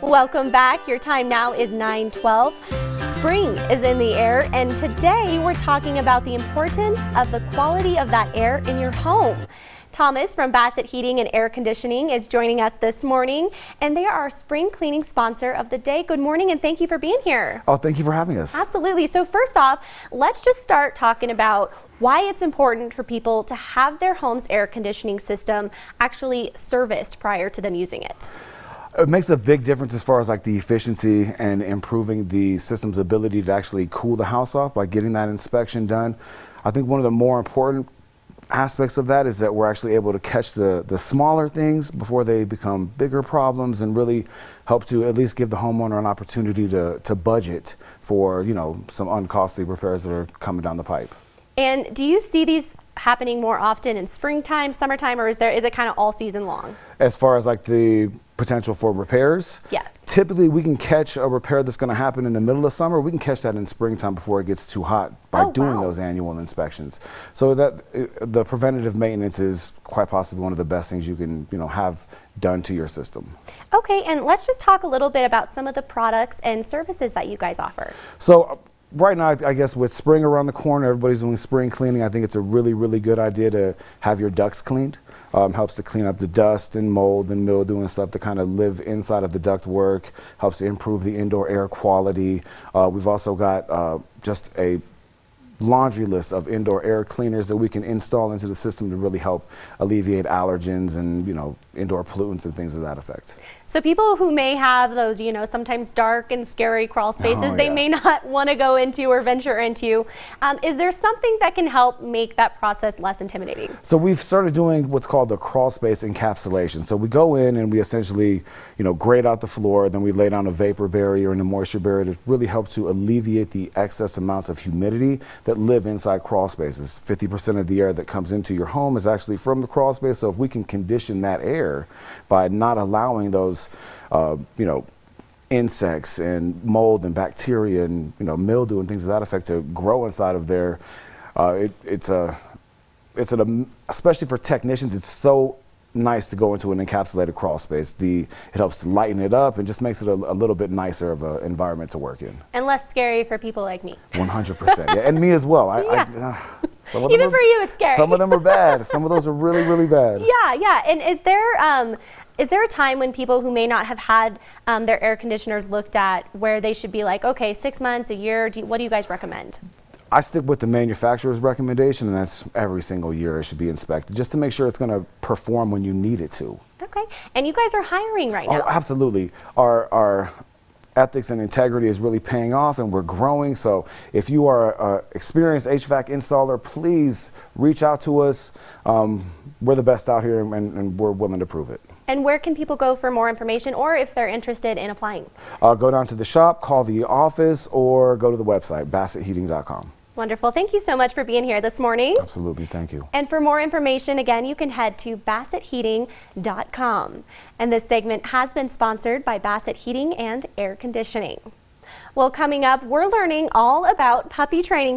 Welcome back. Your time now is 9:12. Spring is in the air, and today we're talking about the importance of the quality of that air in your home. Thomas from Basset Heating and Air Conditioning is joining us this morning, and they are our spring cleaning sponsor of the day. Good morning, and thank you for being here. Oh, thank you for having us. Absolutely. So first off, let's just start talking about why it's important for people to have their home's air conditioning system actually serviced prior to them using it. It makes a big difference as far as like the efficiency and improving the system's ability to actually cool the house off by getting that inspection done. I think one of the more important aspects of that is that we're actually able to catch the smaller things before they become bigger problems and really help to at least give the homeowner an opportunity to budget for, you know, some uncostly repairs that are coming down the pipe. And do you see these happening more often in springtime, summertime, or is it kind of all season long? As far as like the potential for repairs, yeah. Typically we can catch a repair that's going to happen in the middle of summer. We can catch that in springtime before it gets too hot by doing those annual inspections. So that the preventative maintenance is quite possibly one of the best things you can, have done to your system. Okay, and let's just talk a little bit about some of the products and services that you guys offer. So right now, I guess with spring around the corner, everybody's doing spring cleaning. I think it's a really, really good idea to have your ducts cleaned. Helps to clean up the dust and mold and mildew and stuff that kind of live inside of the duct work. Helps to improve the indoor air quality. We've also got just a laundry list of indoor air cleaners that we can install into the system to really help alleviate allergens and indoor pollutants and things of that effect. So people who may have those, sometimes dark and scary crawl spaces they may not want to go into or venture into, is there something that can help make that process less intimidating? So we've started doing what's called the crawl space encapsulation. So we go in and we essentially, grate out the floor, then we lay down a vapor barrier and a moisture barrier to really help to alleviate the excess amounts of humidity that live inside crawl spaces. 50% of the air that comes into your home is actually from the crawl space. So if we can condition that air by not allowing those insects and mold and bacteria and mildew and things of that effect to grow inside of there. Especially for technicians, it's so nice to go into an encapsulated crawl space. It helps to lighten it up and just makes it a little bit nicer of an environment to work in. And less scary for people like me. 100%, yeah, and me as well. Even for you, it's scary. Some of them are bad. Some of those are really, really bad. Yeah. And is there a time when people who may not have had their air conditioners looked at where they should be like, okay, 6 months, a year, what do you guys recommend? I stick with the manufacturer's recommendation, and that's every single year it should be inspected, just to make sure it's going to perform when you need it to. Okay, and you guys are hiring right now. Oh, absolutely. Our ethics and integrity is really paying off, and we're growing. So if you are an experienced HVAC installer, please reach out to us. We're the best out here, and we're willing to prove it. And where can people go for more information, or if they're interested in applying? Go down to the shop, call the office, or go to the website, basshetheating.com. Wonderful. Thank you so much for being here this morning. Absolutely. Thank you. And for more information, again, you can head to bassetheating.com. And this segment has been sponsored by Basset Heating and Air Conditioning. Well, coming up, we're learning all about puppy training.